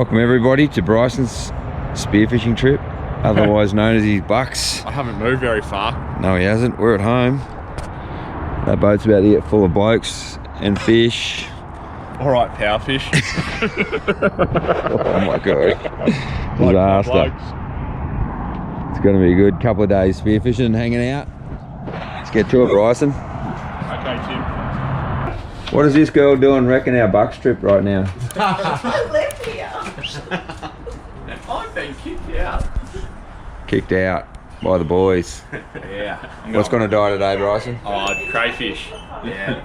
Welcome everybody to Bryson's spearfishing trip, otherwise known as his bucks. I haven't moved very far. No, he hasn't. We're at home. That boat's about to get full of blokes and fish. All right, power fish. Oh my god. Disaster. It's going to be a good couple of days spearfishing and hanging out. Let's get to it, Bryson. Okay, Tim. What is this girl doing wrecking our bucks trip right now? I live here. I've been kicked out. Kicked out by the boys. Yeah. What's going to die today, Bryson? Oh, crayfish. Yeah.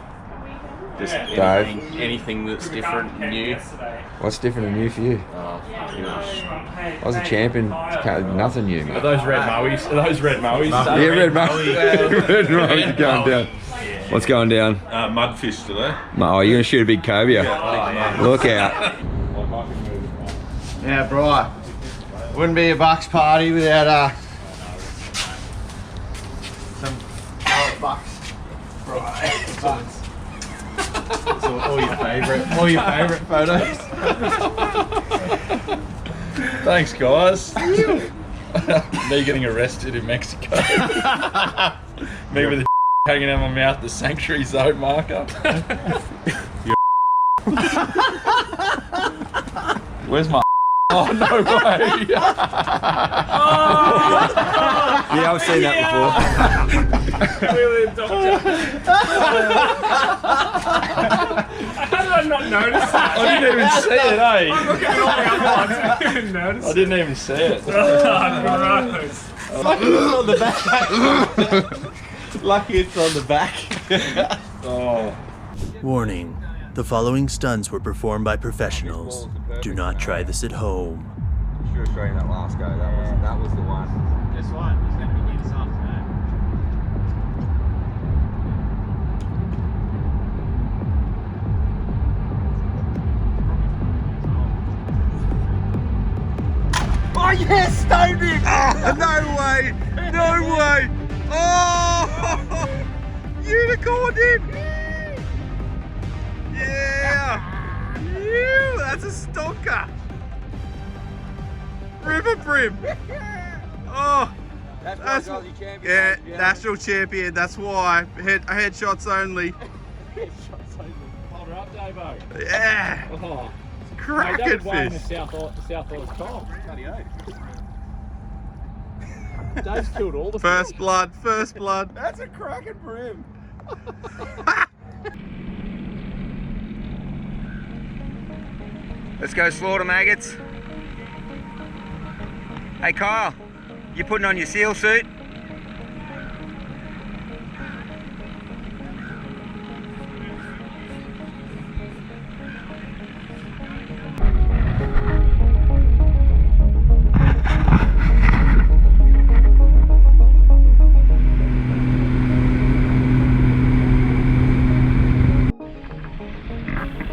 Just anything that's different and new. What's different and new for you? I was a champion, nothing new, man. Are those red mowies? Are those red mowies? Yeah, red mowies. Red mowies are going down. What's going down? Mudfish today. Oh, you're going to shoot a big cobia. Look out. Yeah, bro. Wouldn't be a bucks party without some bucks. So all your favourite photos. Thanks, guys. They're getting arrested in Mexico. Me with the hanging out my mouth, the sanctuary zone marker. Where's my? Oh, no way. Yeah, I've seen that before. How did I not notice that? I didn't even see it, eh? I'm looking at all the other ones. I didn't notice. I didn't even see it. Lucky it's on the back. Lucky it's on the back. Oh. Warning. The following stunts were performed by professionals. Do not try this at home. Should have streamed that last go. That was the one. Guess what? He's going to be here this afternoon. Oh yes, stoned him! Oh, no way! No way! Oh! Unicorned him! Yeah! Yeah! That's a stonker! River brim! Oh! That's Aussie champion. yeah, national champion. That's why headshots only. Hold her up, Davo. Yeah! Oh. Cracking Mate, fish! South Oz Cold. Dave's killed all the First fish. blood, first blood. That's a cracking brim. Let's go slaughter maggots. Hey Kyle, you putting on your seal suit?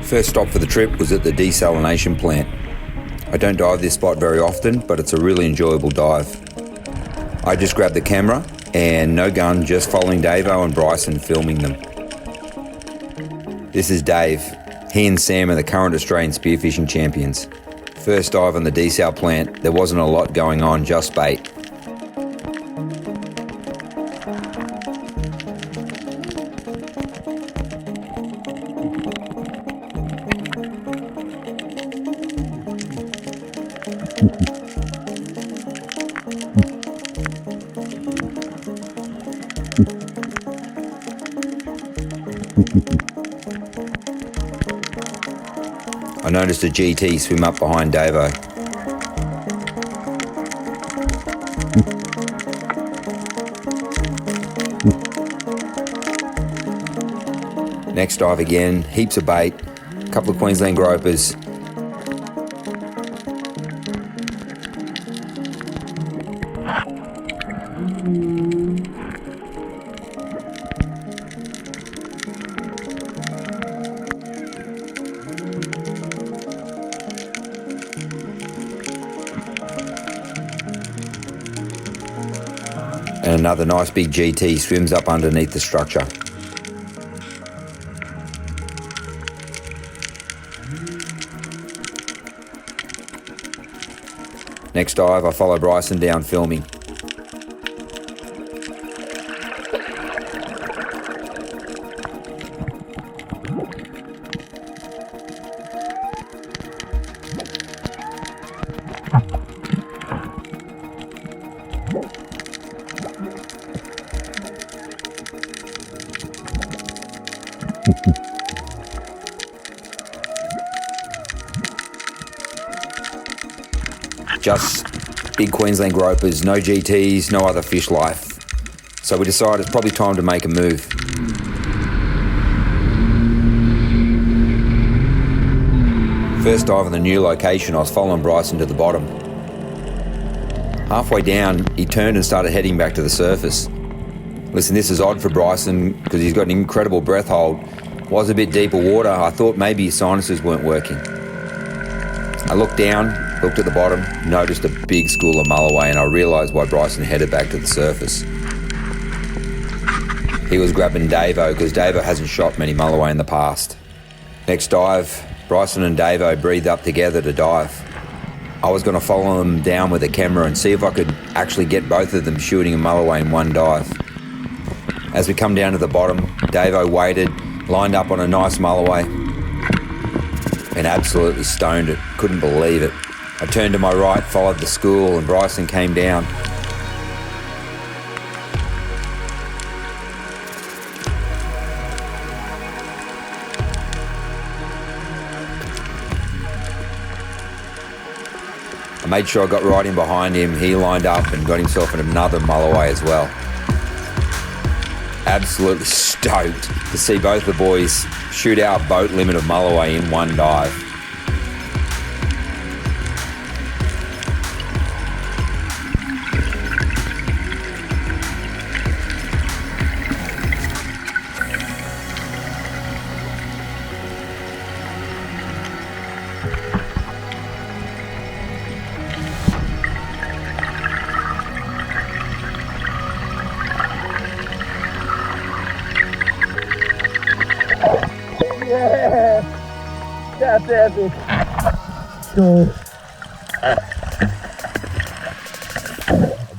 First stop for the trip was at the Desalination plant. I don't dive this spot very often, but it's a really enjoyable dive. I just grabbed the camera and no gun, just following Davo and Bryson filming them. This is Dave. He and Sam are the current Australian spearfishing champions. First dive on the desal plant, there wasn't a lot going on, just bait. I noticed a GT swim up behind Davo. Next dive again, heaps of bait, a couple of Queensland gropers. And another nice big GT swims up underneath the structure. Next dive, I follow Bryson down filming. Just big Queensland gropers, no GTs, no other fish life. So we decided it's probably time to make a move. First dive on the new location, I was following Bryson to the bottom. Halfway down, he turned and started heading back to the surface. Listen, this is odd for Bryson because he's got an incredible breath hold. It was a bit deeper water. I thought maybe his sinuses weren't working. I looked down, looked at the bottom, noticed a big school of Malaway, and I realised why Bryson headed back to the surface. He was grabbing Davo because Davo hasn't shot many Malaway in the past. Next dive, Bryson and Davo breathed up together to dive. I was going to follow them down with a camera and see if I could actually get both of them shooting a Malaway in one dive. As we come down to the bottom, Davo waited, lined up on a nice Malaway, and absolutely stoned it. Couldn't believe it. I turned to my right, followed the school, and Bryson came down. I made sure I got right in behind him. He lined up and got himself another Malaway as well. Absolutely stoked to see both the boys shoot our boat limit of Malaway in one dive. That's epic. Cool.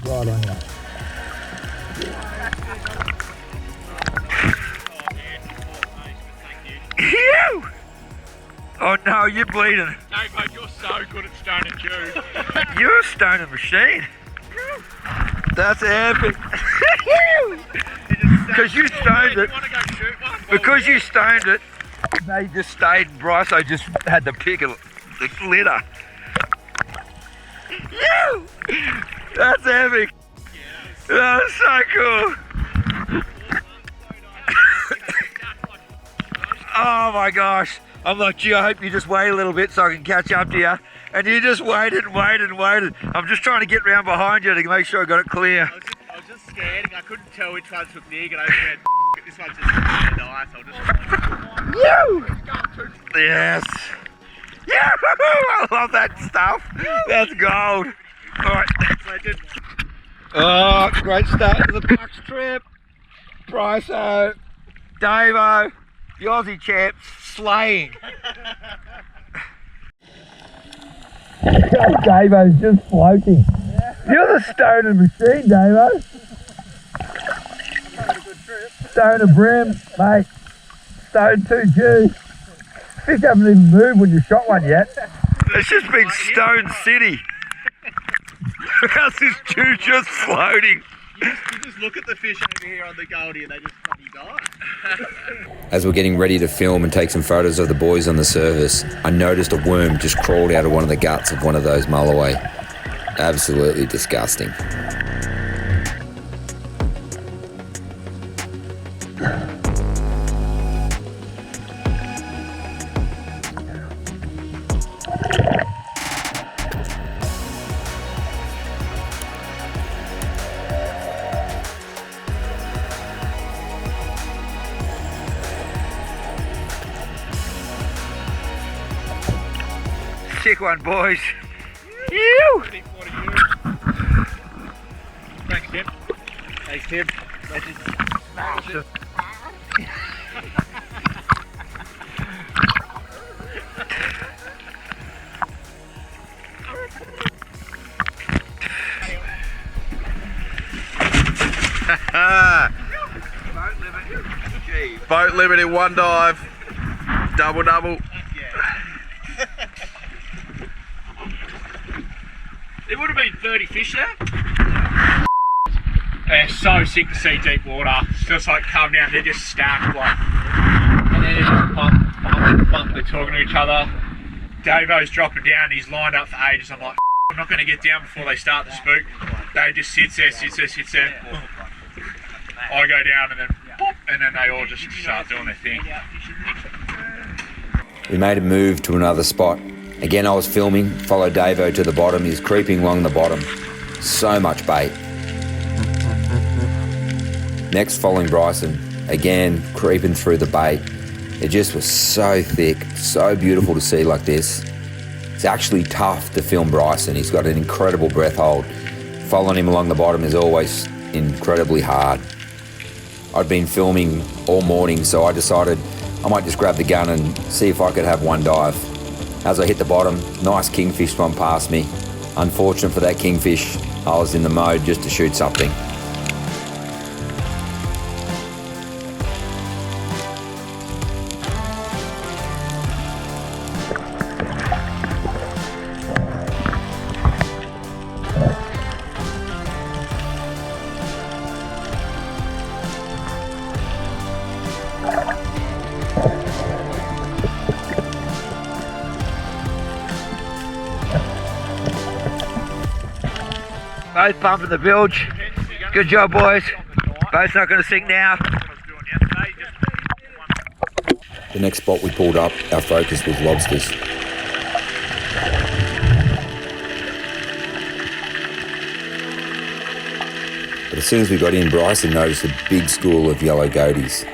Right on you. Phew! Oh no, you're bleeding. No, mate, you're so good at stoning Jews. You're a stoner machine. That's epic. Because you stoned it. Because you stoned it. They just stayed, and Bryson just had the pick of the glitter. You! That's epic. That's so cool. Oh my gosh. I'm like, gee, I hope you just wait a little bit so I can catch up to you. And you just waited and waited and waited. I'm just trying to get round behind you to make sure I got it clear. I was just scared. I couldn't tell which one took Nig, and I just went, this one's just nice. I'll just... You! Yes! Yeah! I love that stuff. That's gold. Alright. Oh, great start to the Bucks trip. Bryson, Davo, the Aussie champs, slaying. Davo's just floating. You're the stoner machine, Davo. Stoner brim, mate. Stone 2G. Fish haven't even moved when you shot one yet. It's just been Stone City. How's this Jew just floating? You just look at the fish over here on the Goldie and they just fucking die. As we're getting ready to film and take some photos of the boys on the surface, I noticed a worm just crawled out of one of the guts of one of those Malaway. Absolutely disgusting. Sick one, boys. Ew! Thanks, Tim. Thanks, Tim. Smash it. Boat limit in one dive. Double. There would have been 30 fish there. They're so sick to see deep water. It's just like come down, they're just stacked like. And then they just bump, they're talking to each other. Davo's dropping down, he's lined up for ages. I'm like, I'm not going to get down before they start the spook. They just sits there. I go down and then pop, and then they all just start doing their thing. We made a move to another spot. Again, I was filming, followed Davo to the bottom. He's creeping along the bottom. So much bait. Next, following Bryson. Again, creeping through the bait. It just was so thick, so beautiful to see like this. It's actually tough to film Bryson. He's got an incredible breath hold. Following him along the bottom is always incredibly hard. I'd been filming all morning, so I decided I might just grab the gun and see if I could have one dive. As I hit the bottom, nice kingfish swam past me. Unfortunate for that kingfish, I was in the mode just to shoot something. Both bumping the bilge. Good job, boys. Boat's not going to sink now. The next spot we pulled up, our focus was lobsters. But as soon as we got in, Bryson noticed a big school of yellow goaties.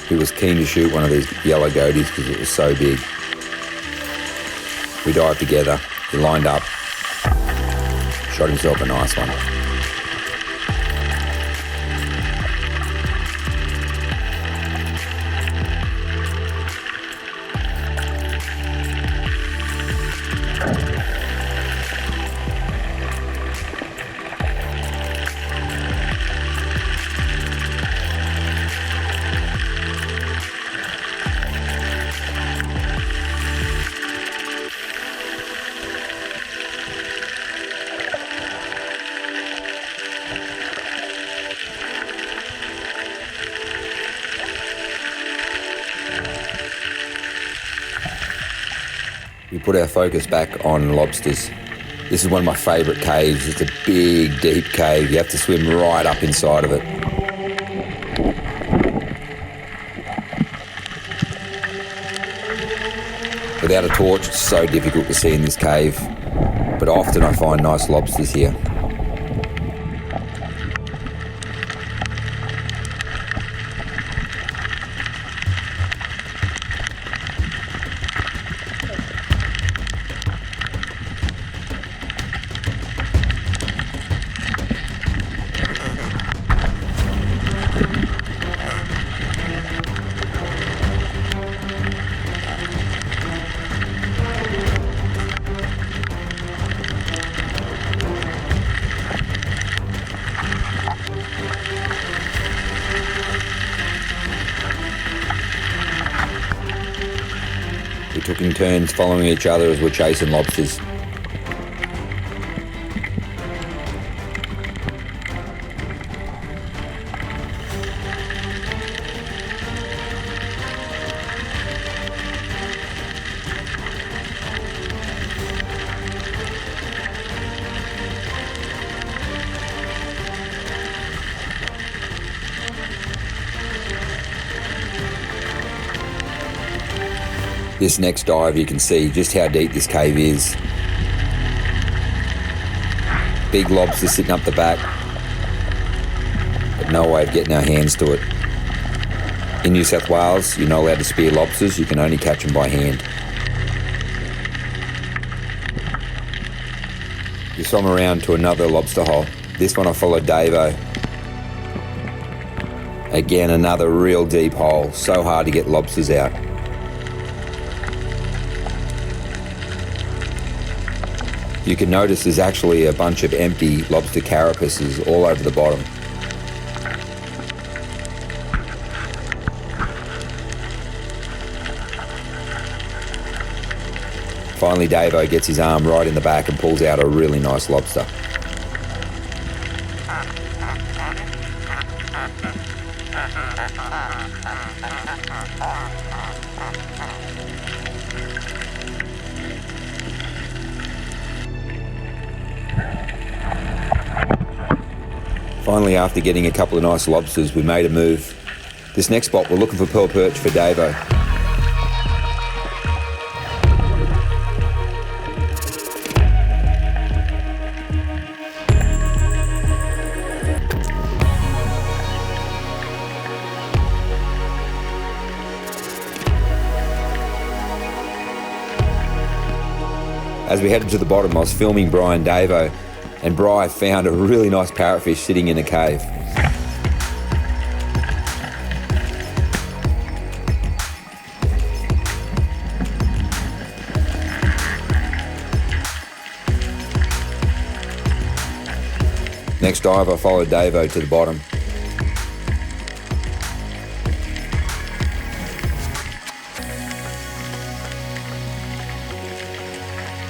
He was keen to shoot one of these yellow goaties because it was so big. We dived together, he lined up, shot himself a nice one. We put our focus back on lobsters. This is one of my favourite caves. It's a big, deep cave. You have to swim right up inside of it. Without a torch, it's so difficult to see in this cave, but often I find nice lobsters here. We took in turns following each other as we're chasing lobsters. This next dive, you can see just how deep this cave is. Big lobster sitting up the back, but no way of getting our hands to it. In New South Wales, you're not allowed to spear lobsters, you can only catch them by hand. We swam around to another lobster hole. This one I followed Davo. Again, another real deep hole, so hard to get lobsters out. You can notice there's actually a bunch of empty lobster carapaces all over the bottom. Finally, Davo gets his arm right in the back and pulls out a really nice lobster. Finally, after getting a couple of nice lobsters, we made a move. This next spot, we're looking for pearl perch for Davo. As we headed to the bottom, I was filming Bry and Davo, and Bry found a really nice parrotfish sitting in a cave. Next dive, I followed Davo to the bottom.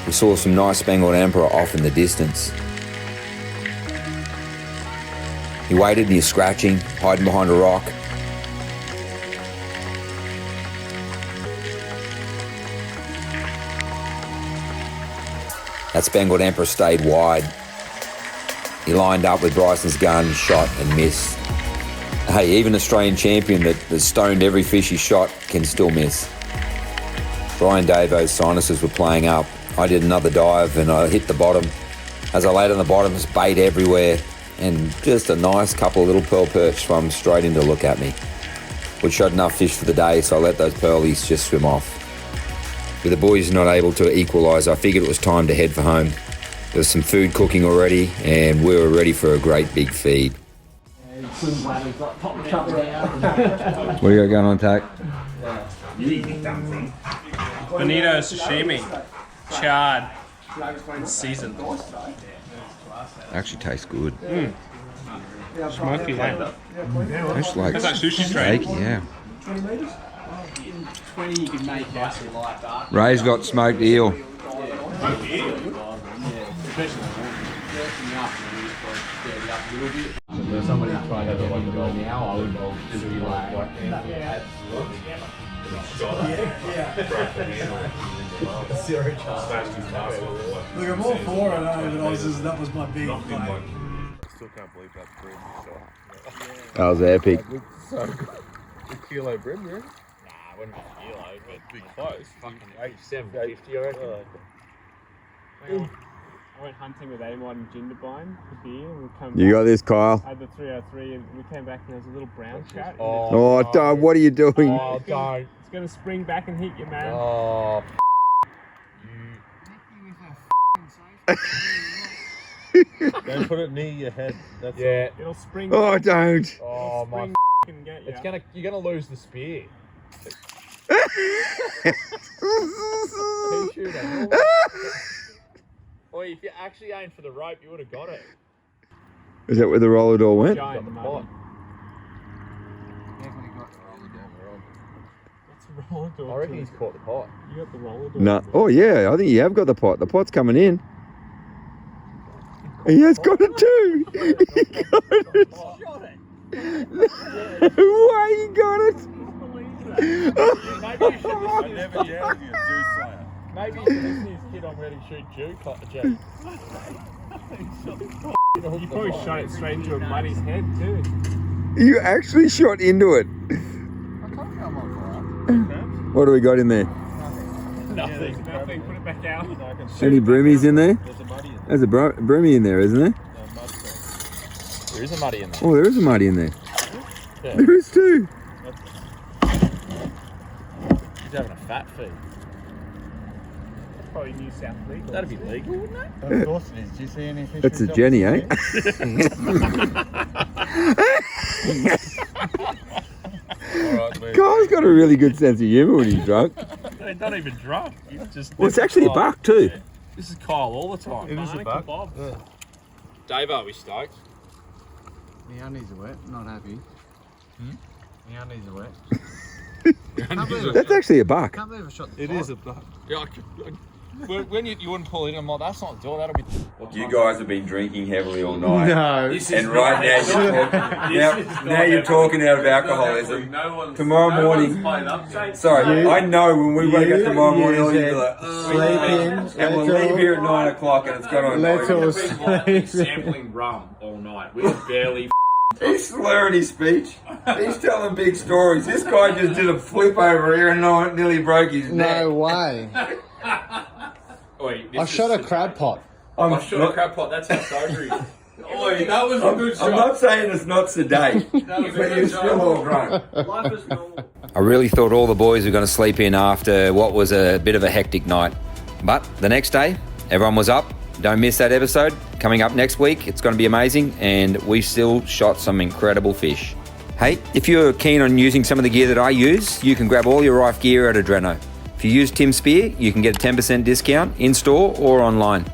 We saw some nice spangled emperor off in the distance. He waited and he was scratching, hiding behind a rock. That spangled emperor stayed wide. He lined up with Bryson's gun, shot and missed. Hey, even an Australian champion that stoned every fish he shot can still miss. Brian Davo's sinuses were playing up. I did another dive and I hit the bottom. As I laid on the bottom, there's bait everywhere and just a nice couple of little pearl perch swam straight in to look at me. We'd shot enough fish for the day, so I let those pearlies just swim off. With the boys not able to equalise, I figured it was time to head for home. There was some food cooking already and we were ready for a great big feed. What do you got going on, Tack? Bonito sashimi, charred, and seasoned. Actually tastes good. Smoky, eh? Tastes like Tastes like sushi steak, tray. yeah. Ray's got smoked eel. Somebody tried to get one goal now, I would just be like, Look, I'm all for it, but that was my big like. Still can't believe that's brim. That was epic. So good. A kilo brim, you reckon? Nah, it wouldn't be a kilo, but Big close. fucking 750, I reckon. I went hunting with Amon and Jindabyne for beer, and we come You back, got this, Kyle. had the 303, and we came back and there was a little brown trout. Oh, Dad, what are you doing? Oh, don't. It's gonna spring back and hit you, man. Oh, Don't put it near your head. That's yeah. It'll spring. Oh, back, don't. Oh, it'll my. spring and get you. It's gonna. You're gonna lose the spear. Pea shooter. Boy, if you actually aimed for the rope, you would have got it. Is that where the roller door went? Giant Got the mud. pot. What's the roller door? I reckon he's caught the pot. You got the roller door. No. Oh, yeah, I think you have got the pot. The pot's coming in. He has got it too. He got it. No way he got it. Maybe you should listen. never yelled you, Jew Slayer. Maybe you should listen to his kid on Ready Shoot Jew. You probably shot it straight into a muddy's head too. You actually shot into it. What do we got in there? Nothing. Nothing. Put it back out. Any broomies in there? There's a muddy in there. There's a broomy in there, isn't there? No, mud tree. There is a muddy in there. Oh, there is a muddy in there. Yeah. There is too. He's having a fat feed. Probably New South legal. That'd be legal, wouldn't it? Of course it is. Do you see any fish? That's a Jenny, eh? Alright, mate. Kyle's got a really good sense of humour when he's drunk. They're not even drunk. He's just. Well, it's actually a buck too. This is Kyle all the time. It is a buck. Dave, are we stoked? My undies are wet. Not happy. My undies are wet. That's actually a buck. Can't believe I shot the It fly. is a buck. Yeah, when you wouldn't pull in, I'm like, that's not the door, that'll be... You guys have been drinking heavily all night. No. And right now you're talking out of alcoholism. Tomorrow morning, sorry, I know when we wake up tomorrow morning, you'll be like, and we'll leave here at 9 o'clock and it's gone on. Let's all Like sampling rum all night. We barely. He's slurring his speech. He's telling big stories. This guy just did a flip over here and nearly broke his neck. No way. Wait, I shot a crab pot. I shot a crab pot. That's how sober he is. Oi, that was a good shot. I'm not saying it's not sedate, but you're still all grown. Life is normal. I really thought all the boys were going to sleep in after what was a bit of a hectic night. But the next day, everyone was up. Don't miss that episode. Coming up next week, it's going to be amazing, and we still shot some incredible fish. Hey, if you're keen on using some of the gear that I use, you can grab all your Rife gear at Adreno. If you use Tim Spear, you can get a 10% discount in-store or online.